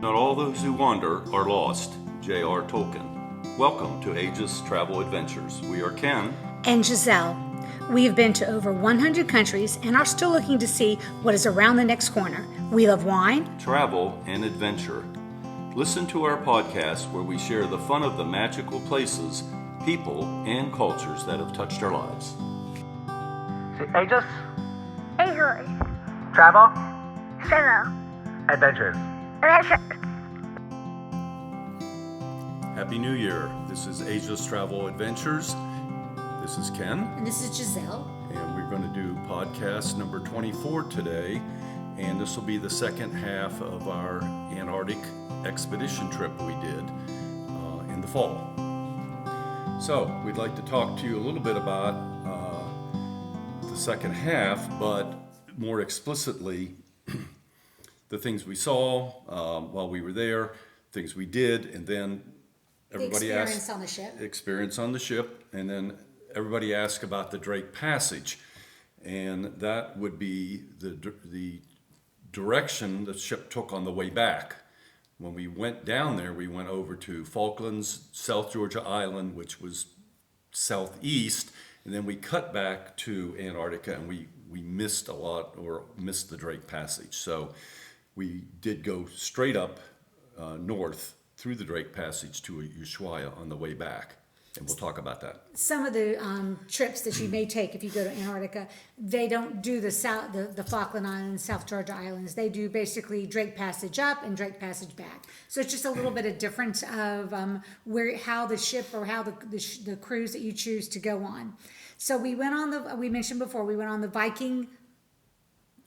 Not all those who wander are lost. J.R. Tolkien. Welcome to Aegis Travel Adventures. We are Ken and Gisele. We have been to over 100 countries and are still looking to see what is around the next corner. We love wine, travel, and adventure. Listen to our podcast where we share the fun of the magical places, people, and cultures that have touched our lives. Aegis, Aegis, travel, travel, adventures. adventure. Happy New Year. This is Aegis Travel Adventures. This is Ken. and this is Gisele. And we're going to do podcast number 24 today. And this will be the second half of our Antarctic expedition trip we did in the fall. So we'd like to talk to you a little bit about the second half, but more explicitly, the things we saw while we were there, things we did, and then everybody The experience asked on the ship. experience on the ship, and then everybody asked about the Drake Passage, and that would be the direction the ship took on the way back. When we went down there, we went over to Falklands, South Georgia Island, which was southeast, and then we cut back to Antarctica, and we missed a lot, or missed the Drake Passage. So we did go straight up north through the Drake Passage to Ushuaia on the way back, and we'll talk about that. Some of the trips that you may take if you go to Antarctica, they don't do the Falkland Islands, South Georgia Islands. They do basically Drake Passage up and Drake Passage back. So it's just a little bit of difference of how the ship or how the cruise that you choose to go on. So we went on we mentioned before, we went on the Viking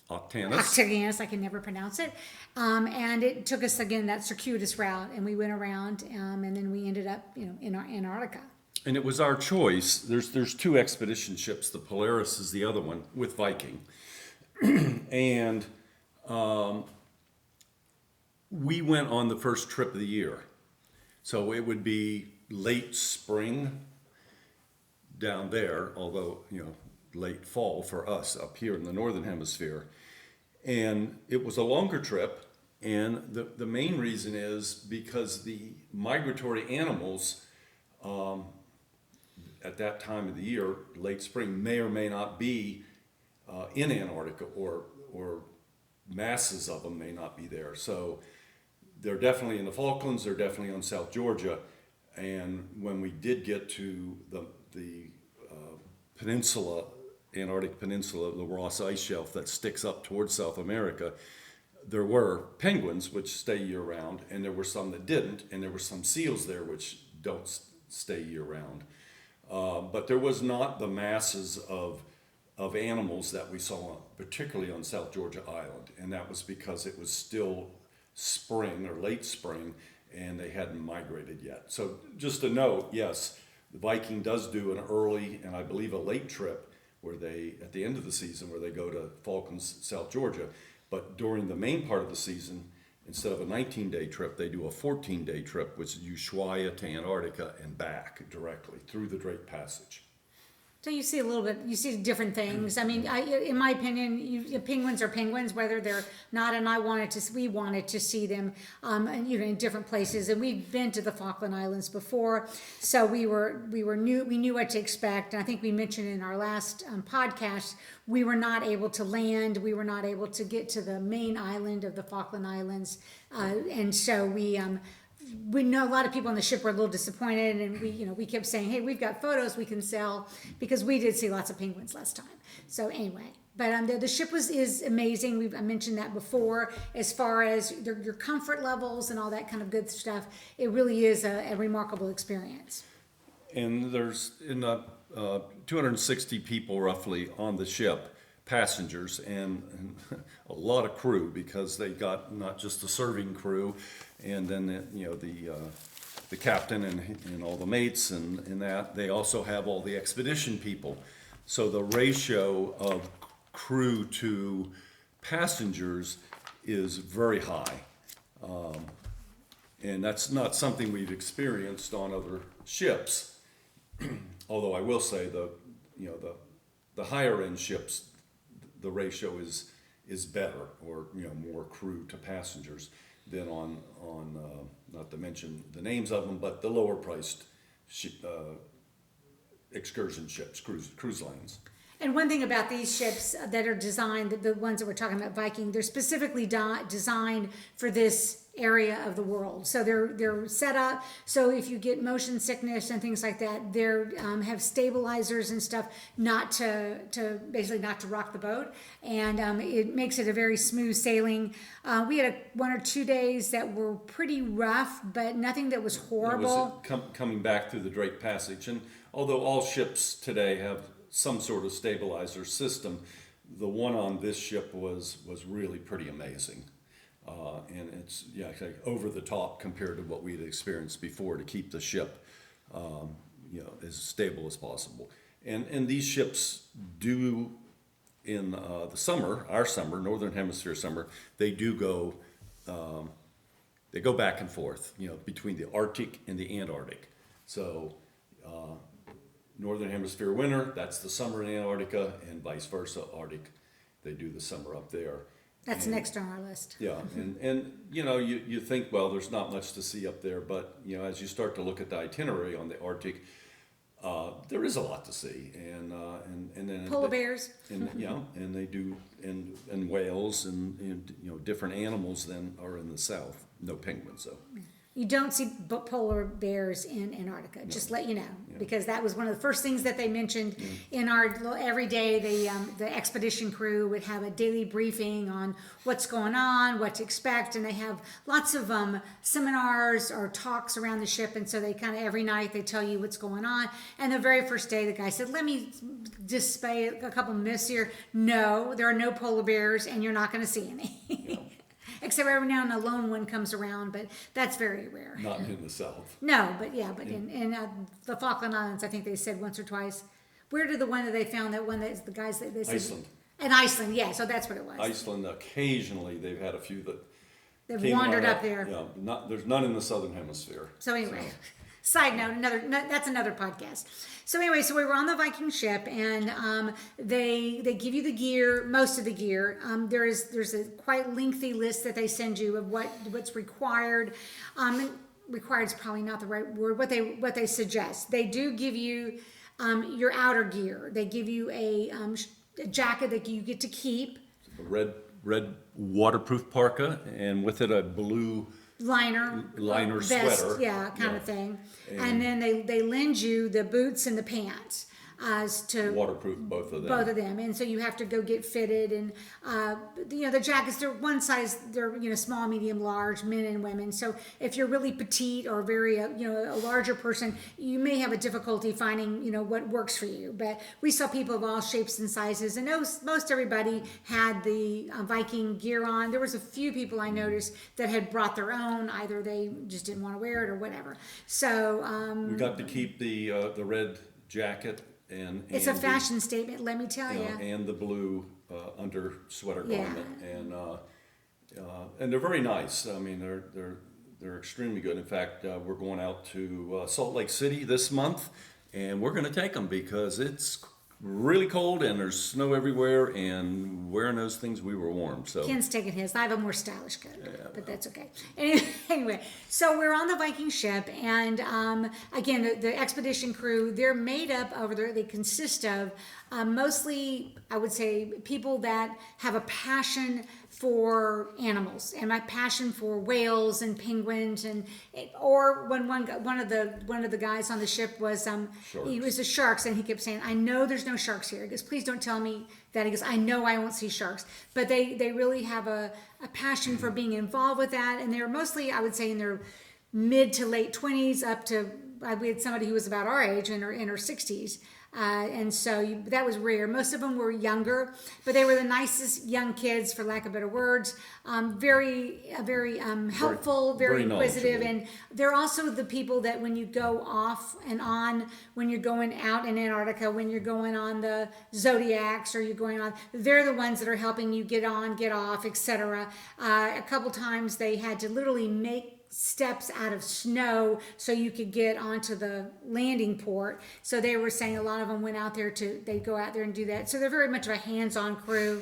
Octavianus, I can never pronounce it. And it took us, again, that circuitous route, and we went around, and then we ended up, in Antarctica. And it was our choice. There's two expedition ships. The Polaris is the other one with Viking. And we went on the first trip of the year. So it would be late spring down there, although, late fall for us up here in the Northern Hemisphere. And it was a longer trip, and the main reason is because the migratory animals at that time of the year, late spring, may or may not be in Antarctica, or masses of them may not be there. So they're definitely in the Falklands, they're definitely on South Georgia, and when we did get to the peninsula, Antarctic Peninsula, the Ross Ice Shelf that sticks up towards South America, there were penguins which stay year-round, and there were some that didn't, and there were some seals there which don't stay year-round. But there was not the masses of animals that we saw, particularly on South Georgia Island, and that was because it was still spring or late spring, and they hadn't migrated yet. So just a note, yes, the Viking does do an early and I believe a late trip where they, at the end of the season, where they go to Falklands, South Georgia. But during the main part of the season, instead of a 19-day trip, they do a 14-day trip, which is Ushuaia to Antarctica and back directly through the Drake Passage. So you see you see different things. I mean, in my opinion, penguins are penguins, whether they're not. And we wanted to see them, in different places. And we've been to the Falkland Islands before, so we knew what to expect. And I think we mentioned in our last podcast, we were not able to land. We were not able to get to the main island of the Falkland Islands, and so we know a lot of people on the ship were a little disappointed, and we kept saying, hey, we've got photos we can sell, because we did see lots of penguins last time. So anyway, but the ship is amazing. I mentioned that before, as far as your comfort levels and all that kind of good stuff. It really is a remarkable experience. And there's 260 people roughly on the ship, passengers, and a lot of crew, because they got not just the serving crew, and then the captain and all the mates and that. They also have all the expedition people. So the ratio of crew to passengers is very high, and that's not something we've experienced on other ships. Although I will say the higher end ships, the ratio is better, or more crew to passengers. than on not to mention the names of them, but the lower priced excursion ships, cruise lines. And one thing about these ships that are designed, the ones that we're talking about, Viking, they're specifically designed for this area of the world. So they're set up so if you get motion sickness and things like that, they're have stabilizers and stuff not to basically not to rock the boat, and it makes it a very smooth sailing. We had 1 or 2 days that were pretty rough, but nothing that was horrible. It was coming back through the Drake Passage, and although all ships today have some sort of stabilizer system, the one on this ship was really pretty amazing. And it's like over the top compared to what we'd experienced before to keep the ship as stable as possible. And these ships do in the summer, our summer, Northern Hemisphere summer, they do go back and forth, between the Arctic and the Antarctic. So Northern Hemisphere winter, that's the summer in Antarctica, and vice versa, Arctic, they do the summer up there. That's next on our list. Yeah, and you think, well, there's not much to see up there, but as you start to look at the itinerary on the Arctic, there is a lot to see, and then Polar bears. and and they do and whales and different animals than are in the south. No penguins though. You don't see polar bears in Antarctica, just let you know, because that was one of the first things that they mentioned in our every day. The expedition crew would have a daily briefing on what's going on, what to expect, and they have lots of seminars or talks around the ship, and so they kind of every night they tell you what's going on. And the very first day, the guy said, "Let me display a couple myths here. No, there are no polar bears, and you're not going to see any." Except every now and then a lone one comes around, but that's very rare. Not in the south. No, but in the Falkland Islands, I think they said once or twice. Where did the one that they found, that one that's the guys that they said? Iceland. In Iceland, yeah, so that's what it was. Iceland, occasionally they've had a few that They've wandered up there. Yeah, there's none in the southern hemisphere. So anyway, side note, that's another podcast. So anyway, so we were on the Viking ship, and they give you the gear, most of the gear. There's a quite lengthy list that they send you of what's required. Required is probably not the right word. What they suggest, they do give you your outer gear. They give you a jacket that you get to keep. A red waterproof parka, and with it a blue liner vest, sweater, kind of thing, and then they lend you the boots and the pants to waterproof both of them. And so you have to go get fitted, and the jackets, they're one size, they're small, medium, large, men and women. So if you're really petite or very a larger person, you may have a difficulty finding what works for you. But we saw people of all shapes and sizes, and most everybody had the Viking gear on. There was a few people I noticed that had brought their own, either they just didn't want to wear it or whatever. So we got to keep the red jacket. And it's a fashion statement, let me tell you. And the blue under sweater garment, and they're very nice. I mean, they're extremely good. In fact, we're going out to Salt Lake City this month, and we're going to take them because it's really cold and there's snow everywhere. And wearing those things, we were warm. So Ken's taking his. I have a more stylish coat, but that's okay. Anyway, so we're on the Viking ship, and again, the expedition crew, they're made up of, they consist of mostly, I would say, people that have a passion for animals, and my passion for whales and penguins, or when one of the guys on the ship was he was the sharks, and he kept saying, "I know there's no sharks here." He goes, "Please don't tell me that." He goes, "I know I won't see sharks," but they really have a passion for being involved with that, and they're mostly, I would say, in their mid to late 20s up to, we had somebody who was about our age in her 60s. And so that was rare. Most of them were younger, but they were the nicest young kids, for lack of better words. Very helpful, very inquisitive, and they're also the people that when you go off and on, when you're going out in Antarctica, when you're going on the Zodiacs, or you're going on, they're the ones that are helping you get on, get off, etc. A couple times they had to literally make steps out of snow so you could get onto the landing port. So they were saying a lot of them went out there they go out there and do that. So they're very much of a hands-on crew.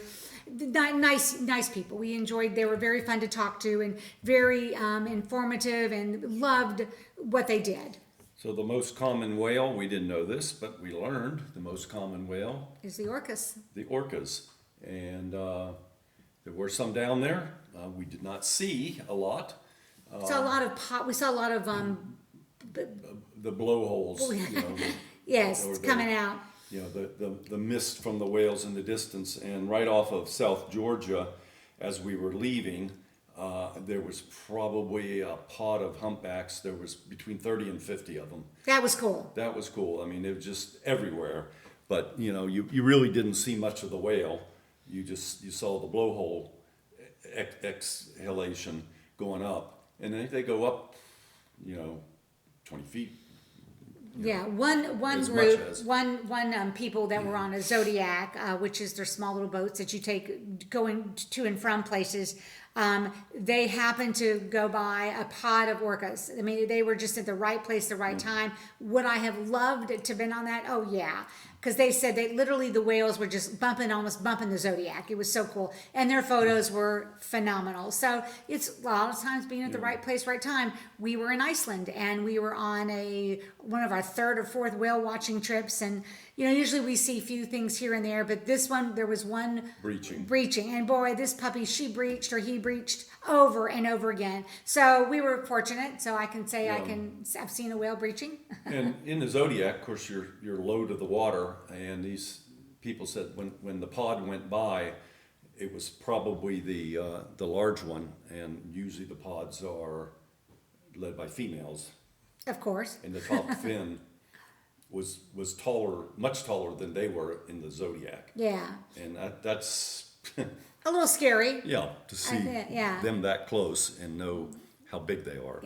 nice people. We enjoyed. They were very fun to talk to and very informative, and loved what they did. So the most common whale, we didn't know this, but we learned the most common whale, Is the orcas. the orcas. And there were some down there. We did not see a lot. Saw a lot of pot. We saw a lot of The blowholes, yes, or coming out. the mist from the whales in the distance. And right off of South Georgia, as we were leaving, there was probably a pod of humpbacks. There was between 30 and 50 of them. That was cool. That was cool. I mean, it was just everywhere. But, you really didn't see much of the whale. You saw the blowhole exhalation going up. And then they go up, 20 feet. Yeah, one As much group, as. one people that were on a Zodiac, which is their small little boats that you take going to and from places. They happened to go by a pod of orcas. I mean, they were just at the right place, the right time. Would I have loved to have been on that? Oh yeah, because they said that literally the whales were just almost bumping the Zodiac. It was so cool, and their photos were phenomenal. So it's a lot of times being at the right place, right time. We were in Iceland, and we were on one of our third or fourth whale watching trips, and usually we see a few things here and there, but this one, there was one breaching, and boy, this puppy, she breached or he breached over and over again. So we were fortunate. So I can say I've seen a whale breaching. And in the Zodiac, of course, you're low to the water, and these people said when the pod went by, it was probably the large one, and usually the pods are led by females. Of course. And the top fin was taller, much taller than they were in the Zodiac. Yeah. And that's A little scary. to see them that close and know how big they are.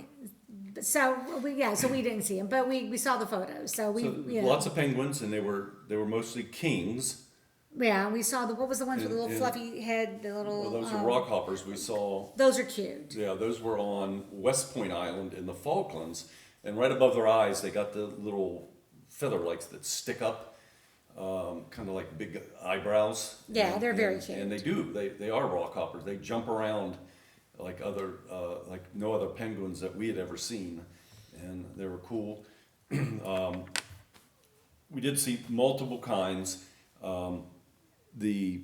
So we didn't see them, but we saw the photos. So Lots of penguins, and they were mostly kings. Yeah, we saw what was the ones with the little And- fluffy head, the little. Well, those are rock hoppers. We saw. Those are cute. Yeah, those were on West Point Island in the Falklands, and right above their eyes, they got the little feather lights that stick up, kind of like big eyebrows. Yeah, they're very and, cute. And they are rock hoppers. They jump around like no other penguins that we had ever seen, and they were cool. We did see multiple kinds. The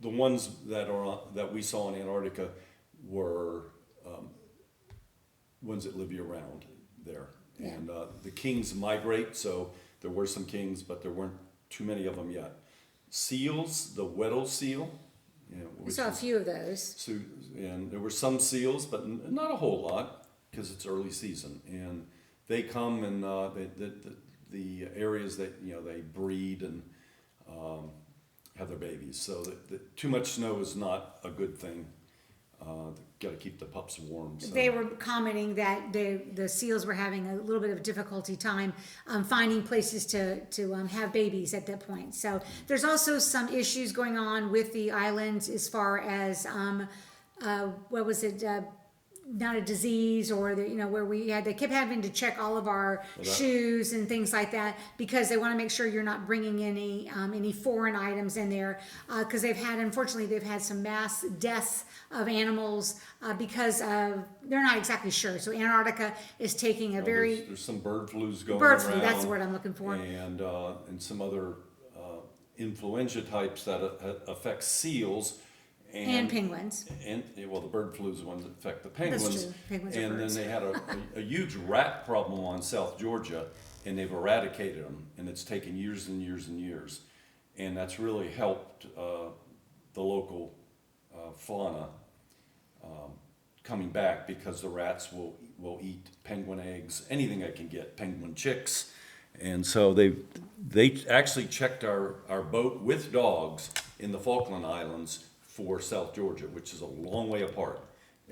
ones that we saw in Antarctica were ones that live year round there. Yeah. And the kings migrate, so there were some kings, but there weren't too many of them yet. Seals, the Weddell seal. We saw a few of those. So, and there were some seals, but not a whole lot because it's early season. And they come and the areas that they breed and have their babies. So too much snow is not a good thing. Got to keep the pups warm. So. They were commenting that the seals were having a little bit of a difficulty time finding places to have babies at that point. So there's also some issues going on with the islands as far as what was it? Not a disease or where they kept having to check all of our shoes and things like that because they want to make sure you're not bringing any foreign items in there because unfortunately they've had some mass deaths of animals because they're not exactly sure. So Antarctica is taking there's some bird flus going around. Bird flu, that's the word I'm looking for. And some other influenza types that affect seals. And penguins. And the bird flu is the ones that affect the penguins. That's true. Penguins are and birds. then they had a huge rat problem on South Georgia, and they've eradicated them, and it's taken years and years and years, and that's really helped the local fauna coming back because the rats will eat penguin eggs, anything they can get, penguin chicks, and so they actually checked our boat with dogs in the Falkland Islands for South Georgia, which is a long way apart.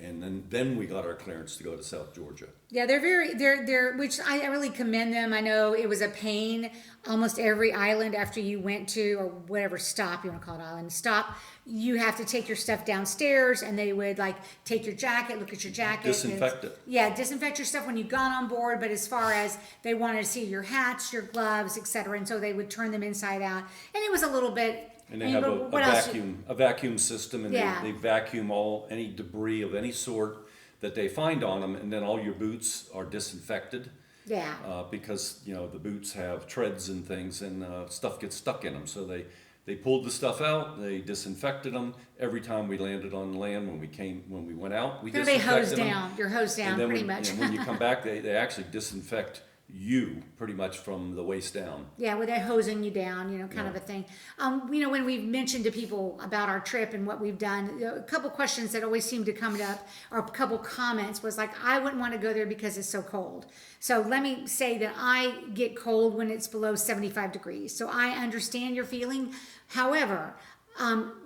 And then we got our clearance to go to South Georgia. Yeah, they're which I really commend them. I know it was a pain almost every island after you went to, or whatever stop you want to call it, island stop, you have to take your stuff downstairs and they would take your jacket, look at your jacket. Disinfect it. Yeah, disinfect your stuff when you got on board, but as far as they wanted to see your hats, your gloves, etc. And so they would turn them inside out. And it was a little bit And they have a what else? vacuum system, and Yeah. they vacuum any debris of any sort that they find on them, and then all your boots are disinfected. Yeah. Because the boots have treads and things, and stuff gets stuck in them. So they pulled the stuff out, they disinfected them. Every time we landed on land, when we went out, we They disinfected hose them. down. You're hosed down And then pretty much. when you come back, they actually disinfect you pretty much from the waist down. Yeah, where they're hosing you down, kind of a thing. When we've mentioned to people about our trip and what we've done, a couple questions that always seem to come up, or a couple comments was like, I wouldn't want to go there because it's so cold. So let me say that I get cold when it's below 75 degrees. So I understand your feeling. However,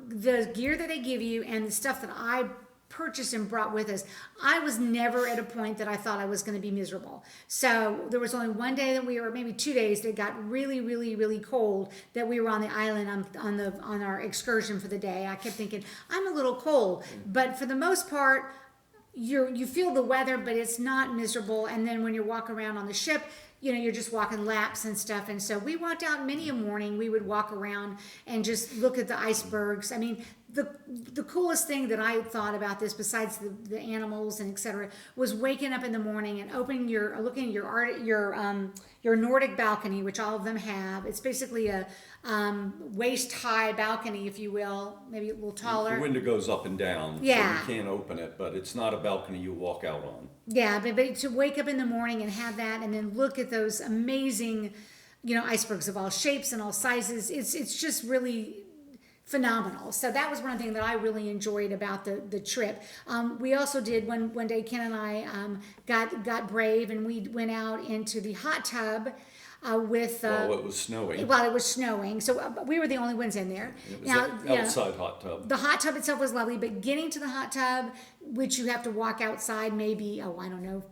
the gear that they give you and the stuff that I purchased and brought with us, I was never at a point that I thought I was going to be miserable. So there was only one day that maybe 2 days that got really, really, really cold, that we were on the island on our excursion for the day. I kept thinking, I'm a little cold, but for the most part, you feel the weather, but it's not miserable. And then when you're walking around on the ship, you're just walking laps and stuff. And so we walked out many a morning. We would walk around and just look at the icebergs. I mean, the coolest thing that I thought about this, besides the animals and etc., was waking up in the morning and looking at your Nordic balcony, which all of them have. It's basically a waist high balcony, if you will, maybe a little taller. The window goes up and down, Yeah. so you can't open it, but it's not a balcony you walk out on. Yeah, but to wake up in the morning and have that, and then look at those amazing, icebergs of all shapes and all sizes, it's just really phenomenal. So that was one thing that I really enjoyed about the trip. We also did one day, Ken and I got brave, and we went out into the hot tub with. While it was snowing. While it was snowing, so we were the only ones in there. It was an outside hot tub. The hot tub itself was lovely, but getting to the hot tub, which you have to walk outside maybe,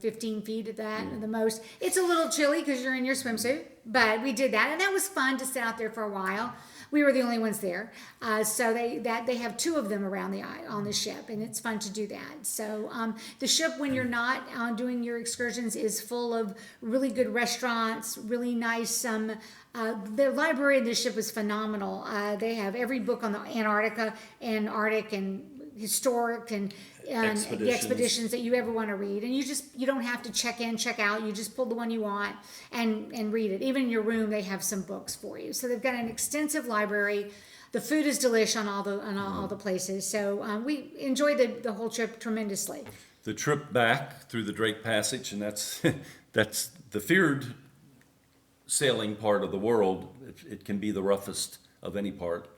15 feet at that at the most. It's a little chilly because you're in your swimsuit, but we did that, and that was fun to sit out there for a while. We were the only ones there, so they have two of them around on the ship, and it's fun to do that. So the ship, when you're not doing your excursions, is full of really good restaurants, really nice. The library in the ship is phenomenal. They have every book on the Antarctica and Arctic and historic and the expeditions that you ever want to read, and you don't have to check in, check out. You just pull the one you want and read it. Even in your room, they have some books for you. So they've got an extensive library. The food is delish on all the places. So we enjoyed the whole trip tremendously. The trip back through the Drake Passage, and that's the feared sailing part of the world. It can be the roughest of any part.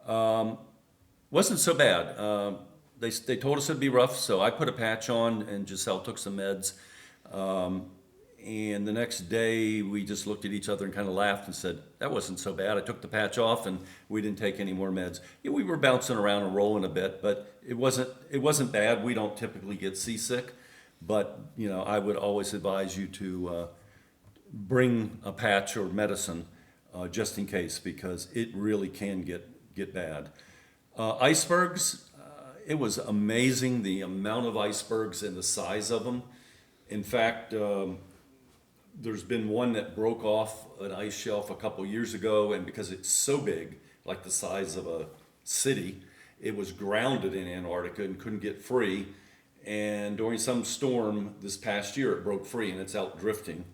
Wasn't so bad. They told us it'd be rough, so I put a patch on, and Gisele took some meds. And the next day, we just looked at each other and kind of laughed and said, that wasn't so bad. I took the patch off, and we didn't take any more meds. Yeah, we were bouncing around and rolling a bit, but it wasn't bad. We don't typically get seasick, but I would always advise you to bring a patch or medicine just in case, because it really can get bad. Icebergs, it was amazing the amount of icebergs and the size of them. In fact, there's been one that broke off an ice shelf a couple years ago, and because it's so big, like the size of a city, it was grounded in Antarctica and couldn't get free. And during some storm this past year, it broke free, and it's out drifting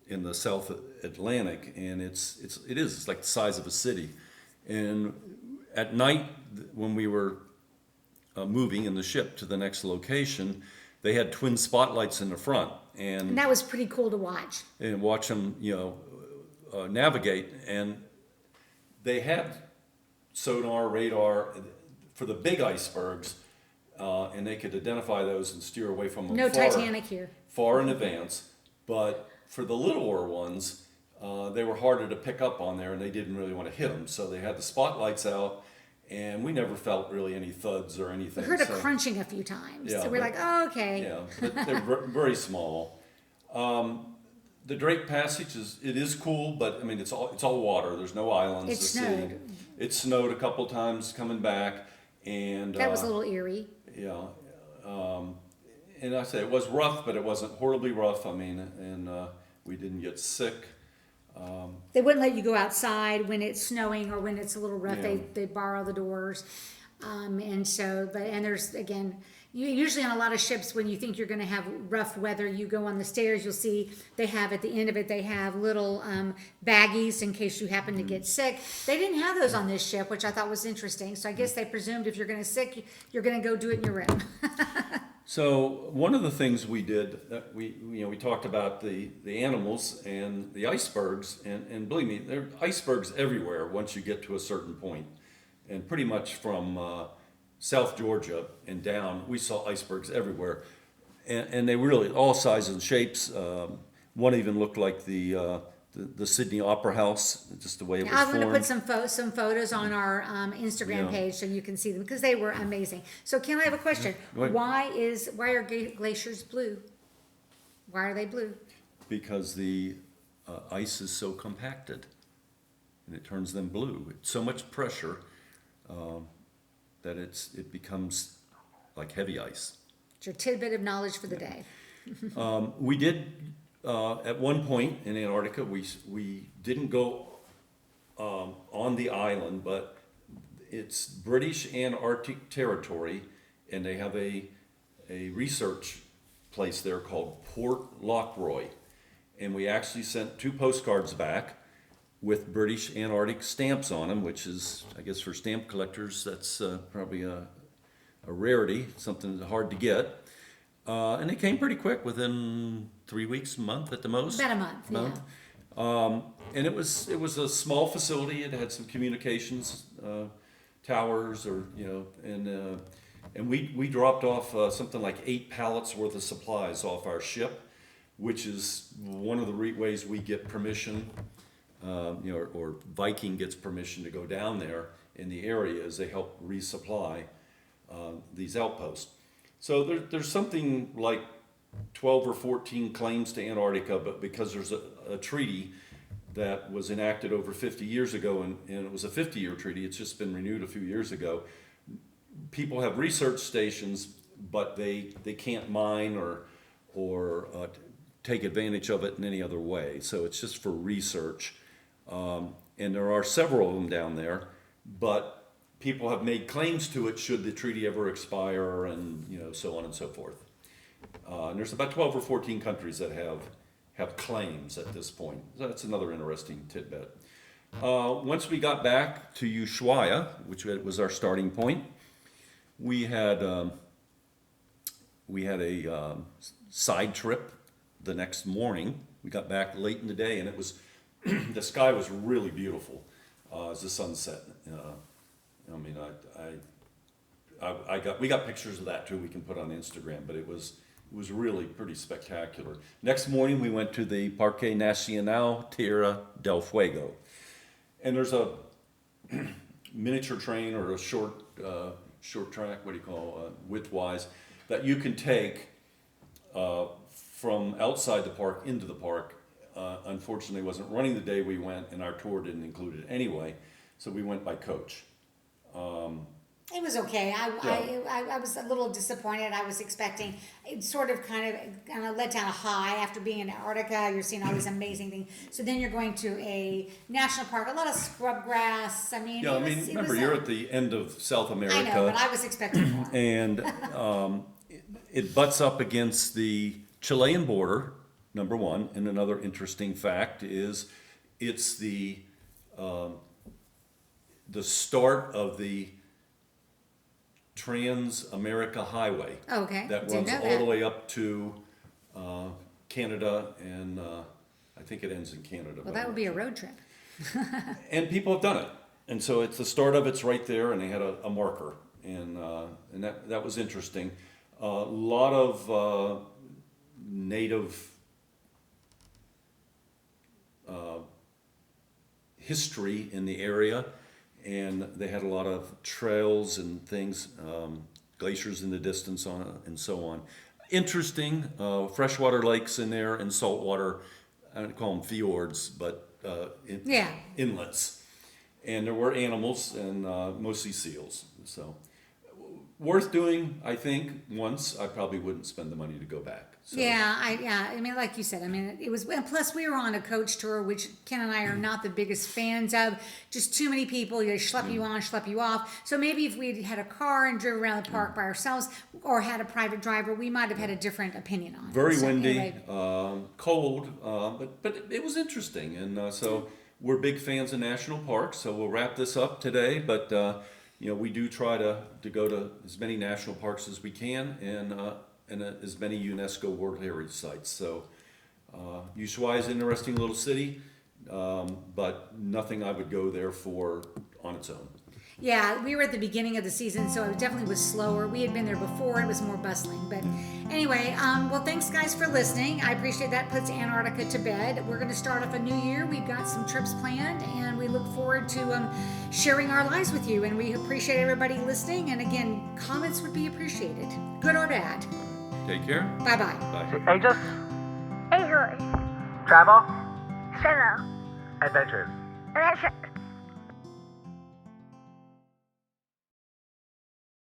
in the South Atlantic, and it's like the size of a city. And at night, when we were moving in the ship to the next location, they had twin spotlights in the front, and that was pretty cool to watch. And watch them, navigate. And they had sonar, radar for the big icebergs, and they could identify those and steer away from them. No Titanic here. Far in advance. But for the littler ones, they were harder to pick up on there, and they didn't really want to hit them. So they had the spotlights out, and we never felt really any thuds or anything. We heard a crunching a few times. Yeah, so we're like, oh, okay. Yeah, but they're very small. The Drake Passage is cool, but I mean it's all water. There's no islands It to snowed. see. It snowed a couple times coming back, and That was a little eerie. yeah. And I say it was rough, but it wasn't horribly rough. I mean, and we didn't get sick. They wouldn't let you go outside when it's snowing or when it's a little rough. Yeah. They borrow the doors. And so, and there's, again, usually on a lot of ships, when you think you're going to have rough weather, you go on the stairs, you'll see they have at the end of it, they have little baggies in case you happen to get sick. They didn't have those on this ship, which I thought was interesting. So I guess they presumed if you're going to sick, you're going to go do it in your room. So one of the things we did, that we talked about the animals and the icebergs, and believe me, there are icebergs everywhere once you get to a certain point. And pretty much from South Georgia and down, we saw icebergs everywhere. And they really, all sizes and shapes. One even looked like the Sydney Opera House, just the way it was I'm formed. going to put some photos on our Instagram Yeah. page so you can see them because they were amazing. So Ken, I have a question. Go ahead. Why are glaciers blue? Why are they blue? Because the ice is so compacted, and it turns them blue. It's so much pressure that it becomes like heavy ice. It's your tidbit of knowledge for the day. We did at one point in Antarctica. We didn't go on the island, but it's British Antarctic territory, and they have a research place there called Port Lockroy, and we actually sent 2 postcards back with British Antarctic stamps on them, which is, I guess, for stamp collectors, that's probably a rarity, something that's hard to get. And they came pretty quick, within 3 weeks, a month at the most. About a month, yeah. And it was a small facility. It had some communications towers, and we dropped off something like 8 pallets worth of supplies off our ship, which is one of the ways we get permission. Or Viking gets permission to go down there in the area as they help resupply these outposts. So there's something like 12 or 14 claims to Antarctica, but because there's a treaty that was enacted over 50 years ago, and it was a 50-year treaty, it's just been renewed a few years ago. People have research stations, but they can't mine or take advantage of it in any other way. So it's just for research. And there are several of them down there, but people have made claims to it should the treaty ever expire, and so on and so forth. And there's about 12 or 14 countries that have claims at this point. So that's another interesting tidbit. Once we got back to Ushuaia, which was our starting point, we had a side trip the next morning. We got back late in the day, and it was the sky was really beautiful as the sun set. We got pictures of that too. We can put on Instagram, but it was really pretty spectacular. Next morning, we went to the Parque Nacional Tierra del Fuego, and there's a miniature train or a short track. What do you call width-wise that you can take from outside the park into the park. Unfortunately, it wasn't running the day we went, and our tour didn't include it anyway, so we went by coach. It was okay. I was a little disappointed. I was expecting it sort of kind of let down a high after being in Antarctica. You're seeing all these amazing things. So then you're going to a national park, a lot of scrub grass. Remember, you're at the end of South America. I know, but I was expecting more. And it butts up against the Chilean border, number one. And another interesting fact is it's the start of the Trans-America Highway. Okay, That didn't runs know all that. the way up to Canada, and I think it ends in Canada. Well, that would be a road trip. And people have done it, and so it's the start of it's right there, and they had a marker, and that was interesting. A lot of native history in the area. And they had a lot of trails and things, glaciers in the distance and so on. Interesting, freshwater lakes in there and saltwater, I don't call them fjords, but inlets. And there were animals and mostly seals. So worth doing, I think, once. I probably wouldn't spend the money to go back. So, Yeah, I mean, like you said, I mean, it was, and plus we were on a coach tour, which Ken and I are not the biggest fans of. Just too many people, they schlep you on, schlep you off. So maybe if we'd had a car and drove around the park by ourselves, or had a private driver, we might have had a different opinion on it. Very So windy, anyway. cold, but it was interesting. And so we're big fans of national parks. So we'll wrap this up today. But we do try to go to as many national parks as we can, and as many UNESCO World Heritage Sites. So Ushuaia is an interesting little city, but nothing I would go there for on its own. Yeah, we were at the beginning of the season, so it definitely was slower. We had been there before, it was more bustling. But anyway, well, thanks guys for listening. I appreciate that. Puts Antarctica to bed. We're going to start off a new year. We've got some trips planned, and we look forward to sharing our lives with you. And we appreciate everybody listening. And again, comments would be appreciated, good or bad. Take care. Bye-bye. Bye. Aegis, Ahos. travel, Travel. adventures. Adventure.